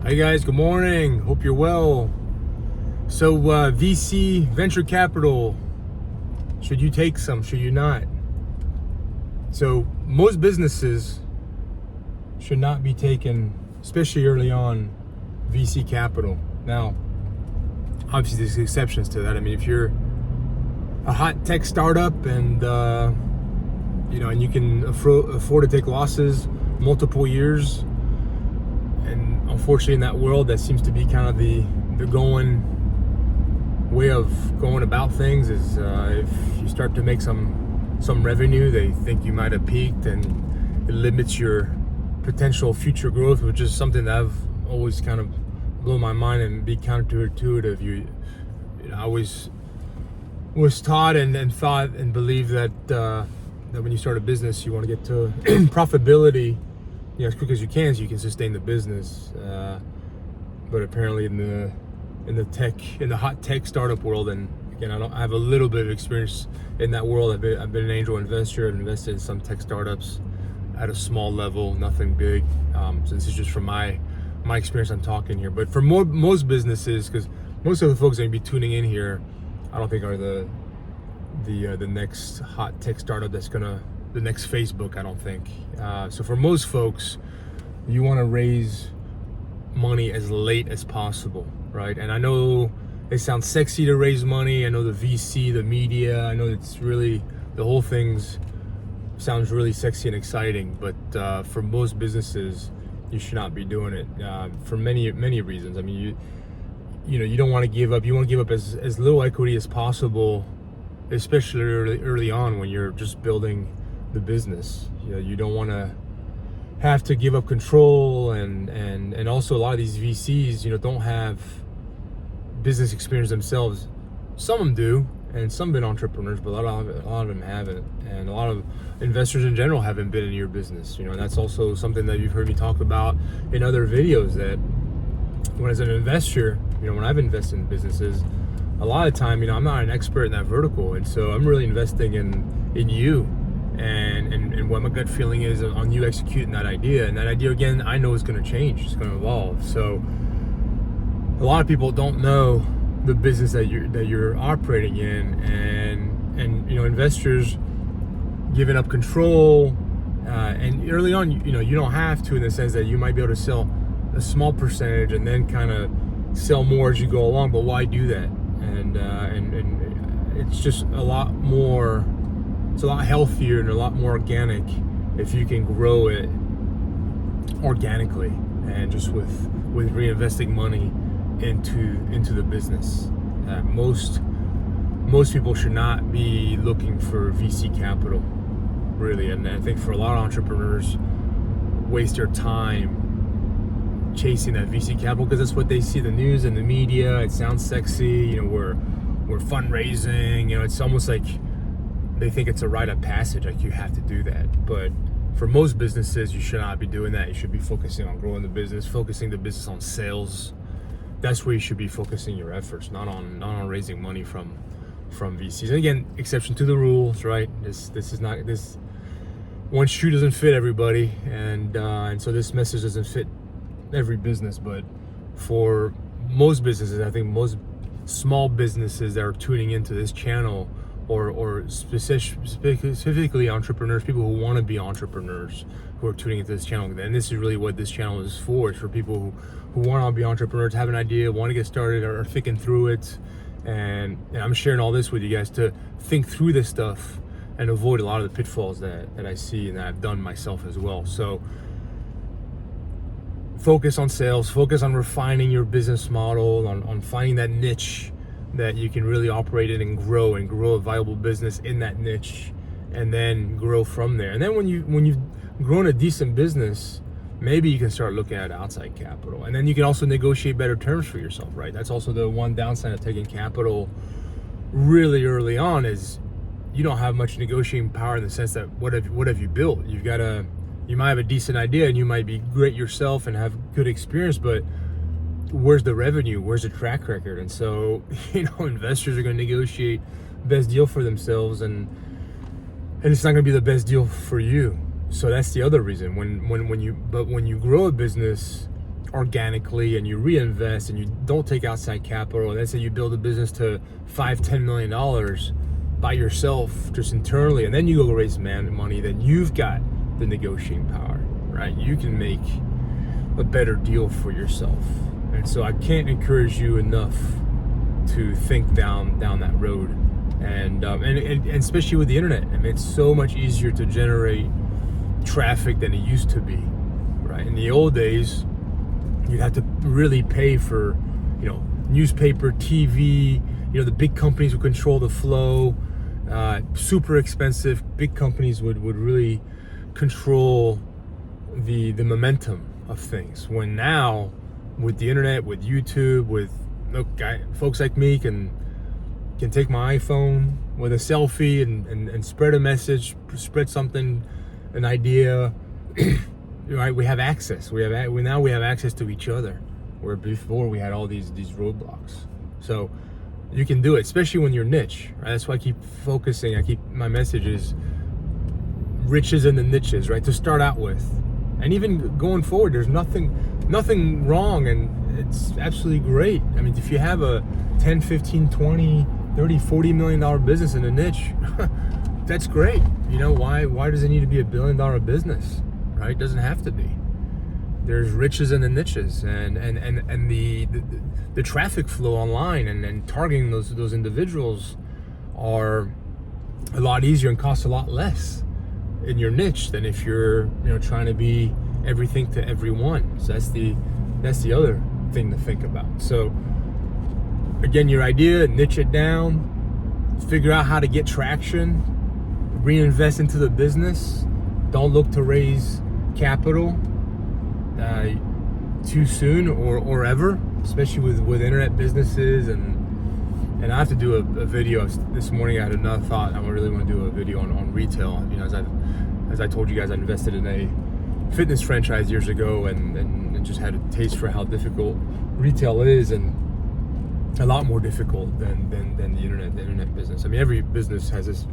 Hi guys, good morning. Hope you're well. So VC, venture capital, should you take some, should you not? So most businesses should not be taken, especially early on, VC capital. Now, obviously there's exceptions to that. I mean, if you're a hot tech startup and and you can afford to take losses multiple years, and unfortunately in that world that seems to be kind of the going way of going about things is if you start to make some revenue, they think you might have peaked, and it limits your potential future growth, which is something that I've always kind of blown my mind and be counterintuitive. I always was taught and thought and believed that when you start a business, you want to get to profitability as quick as you can, so you can sustain the business. But apparently in the hot tech startup world, and again, I have a little bit of experience in that world. I've been an angel investor. I've invested in some tech startups at a small level, nothing big. So this is just from my experience I'm talking here. But for most businesses, because most of the folks that are gonna be tuning in here, I don't think are the next hot tech startup that's the next Facebook, I don't think. So for most folks, you want to raise money as late as possible, right? And I know it sounds sexy to raise money. I know the VC, the media, I know it's really, the whole thing's sounds really sexy and exciting, but for most businesses, you should not be doing it for many reasons. I mean, you don't want to give up. You want to give up as little equity as possible, especially early on when you're just building the business. You don't want to have to give up control, and also a lot of these VCs don't have business experience themselves. Some of them do, and some have been entrepreneurs, but a lot of them haven't, and a lot of investors in general haven't been in your business. And that's also something that you've heard me talk about in other videos, that when as an investor, when I've invested in businesses, a lot of time, I'm not an expert in that vertical, and so I'm really investing in you and what my gut feeling is on you executing that idea. And that idea, again, I know is going to change, it's going to evolve. So a lot of people don't know the business that you're operating in, and investors giving up control, and early on, you don't have to, in the sense that you might be able to sell a small percentage and then kind of sell more as you go along. But why do that? And it's just a lot more, it's a lot healthier and a lot more organic if you can grow it organically and just with reinvesting money into the business. Most people should not be looking for VC capital, really. And I think for a lot of entrepreneurs, waste their time chasing that VC capital because that's what they see, the news and the media. It sounds sexy, we're fundraising, it's almost like they think it's a rite of passage, like you have to do that. But for most businesses, you should not be doing that. You should be focusing on growing the business, focusing the business on sales. That's where you should be focusing your efforts, not on raising money from VCs. And again, exception to the rules, right? This one shoe doesn't fit everybody, and so this message doesn't fit every business. But for most businesses, I think most small businesses that are tuning into this channel, or specifically entrepreneurs, people who want to be entrepreneurs, who are tuning into this channel. And this is really what this channel is for. It's for people who want to be entrepreneurs, have an idea, want to get started, are thinking through it. And I'm sharing all this with you guys to think through this stuff and avoid a lot of the pitfalls that I see and that I've done myself as well. So focus on sales, focus on refining your business model, on finding that niche that you can really operate in and grow a viable business in that niche, and then grow from there. And then when you've grown a decent business, maybe you can start looking at outside capital, and then you can also negotiate better terms for yourself, right? That's also the one downside of taking capital really early on, is you don't have much negotiating power, in the sense that what have you built? You might have a decent idea and you might be great yourself and have good experience, but where's the revenue? Where's the track record? And so, investors are going to negotiate best deal for themselves, and it's not going to be the best deal for you. So that's the other reason. When you grow a business, organically and you reinvest and you don't take outside capital, and let's say you build a business to $5-10 million by yourself just internally, and then you go raise money, then you've got the negotiating power, right? You can make a better deal for yourself. And so I can't encourage you enough to think down that road, and especially with the internet. I mean, it's so much easier to generate traffic than it used to be, right? In the old days, you'd have to really pay for, newspaper, TV. The big companies would control the flow. Super expensive. Big companies would really control the momentum of things. When now, with the internet, with YouTube, with folks like me can take my iPhone with a selfie and spread a message, spread something, an idea. Right? We have access. We now have access to each other, where before we had all these roadblocks. So you can do it, especially when you're niche. Right? That's why I keep focusing. My message is riches in the niches, right? To start out with, and even going forward, there's nothing wrong, and it's absolutely great. I mean, if you have a 10, 15, 20, 30, $40 million business in a niche, that's great. Why does it need to be $1 billion business? Right? It doesn't have to be. There's riches in the niches, and the traffic flow online and targeting those individuals are a lot easier and cost a lot less in your niche than if you're trying to be everything to everyone. So that's the other thing to think about. So again, your idea, niche it down, figure out how to get traction, reinvest into the business. Don't look to raise capital too soon or ever, especially with internet businesses. And I have to do a video. This morning I had another thought. I really want to do a video on retail. As I told you guys, I invested in a fitness franchise years ago and just had a taste for how difficult retail is, and a lot more difficult than the internet business. I mean, every business has this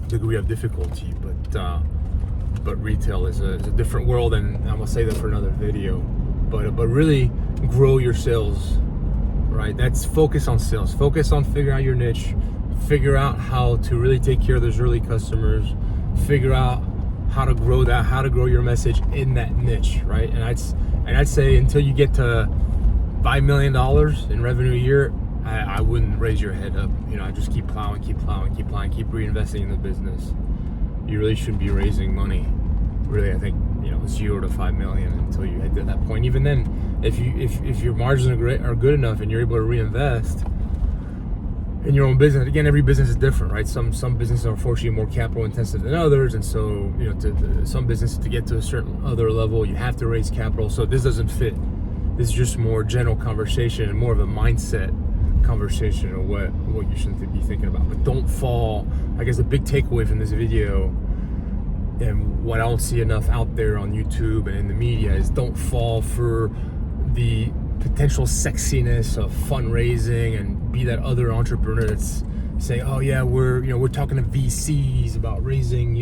degree of difficulty, but retail is a different world, and I'm gonna say that for another video. But really grow your sales, right? That's focus on sales. Focus on figuring out your niche. Figure out how to really take care of those early customers. Figure out how to grow that, how to grow your message in that niche, right? And I'd say until you get to $5 million in revenue a year, I wouldn't raise your head up. I just keep plowing, keep reinvesting in the business. You really shouldn't be raising money. Really, I think 0 to 5 million until you hit to that point. Even then, if your margins are good enough and you're able to reinvest in your own business. Again, every business is different, right? Some businesses are unfortunately more capital intensive than others, and so some businesses, to get to a certain other level, you have to raise capital. So this doesn't fit. This is just more general conversation and more of a mindset conversation of what you should be thinking about. But don't fall. I guess the big takeaway from this video, and what I don't see enough out there on YouTube and in the media, is don't fall for the potential sexiness of fundraising and be that other entrepreneur that's saying, oh yeah, we're talking to VCs about raising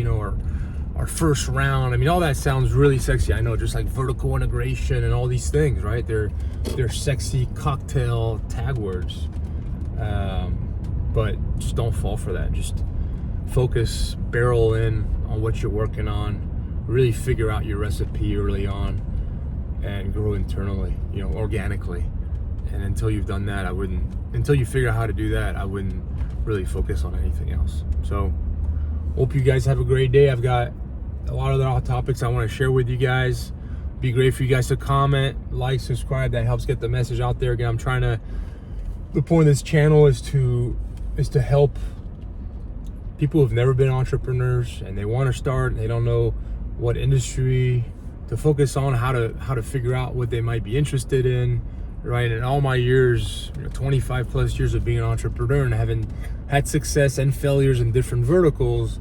our first round. I mean, all that sounds really sexy. I know, just like vertical integration and all these things, right? They're sexy cocktail tag words, but just don't fall for that. Just focus, barrel in on what you're working on, really figure out your recipe early on, and grow internally, organically. And until you've done that, until you figure out how to do that, I wouldn't really focus on anything else. So hope you guys have a great day. I've got a lot of other topics I want to share with you guys. Be great for you guys to comment, like, subscribe. That helps get the message out there. Again, the point of this channel is to help people who've never been entrepreneurs and they want to start and they don't know what industry to focus on, how to figure out what they might be interested in, right? In all my years, 25 plus years of being an entrepreneur and having had success and failures in different verticals,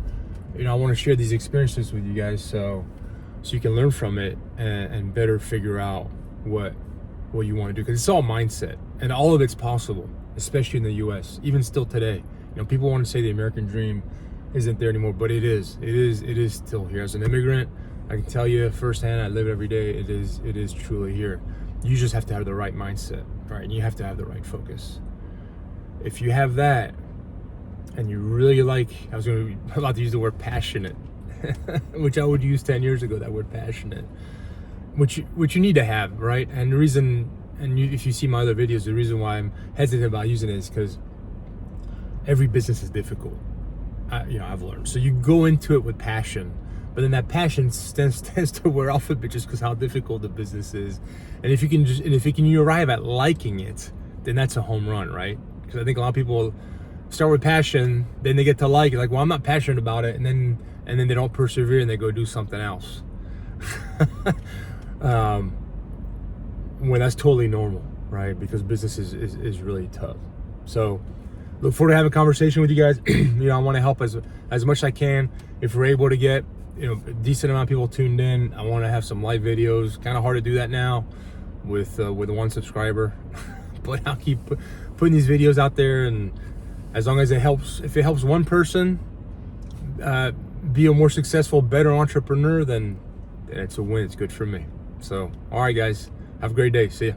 I want to share these experiences with you guys so you can learn from it and better figure out what you want to do, because it's all mindset and all of it's possible, especially in the US, even still today. People want to say the American dream isn't there anymore, but it is still here. As an immigrant, I can tell you firsthand, I live it every day. It is truly here. You just have to have the right mindset, right? And you have to have the right focus. If you have that, and you really like, I was about to use the word passionate, which I would use 10 years ago, that word passionate, which you need to have, right? And the reason, if you see my other videos, the reason why I'm hesitant about using it is because every business is difficult. I've learned. So you go into it with passion, but then that passion tends to wear off a bit just because how difficult the business is. And if you arrive at liking it, then that's a home run, right? Because I think a lot of people start with passion, then they get to like it, like, well, I'm not passionate about it, and then they don't persevere and they go do something else. When that's totally normal, right? Because business is really tough. So look forward to having a conversation with you guys. I want to help as much as I can. If we're able to get a decent amount of people tuned in, I want to have some live videos. Kind of hard to do that now with one subscriber, but I'll keep putting these videos out there, and as long as if it helps one person be a more successful, better entrepreneur, then it's a win. It's good for me. So, all right, guys, have a great day. See ya.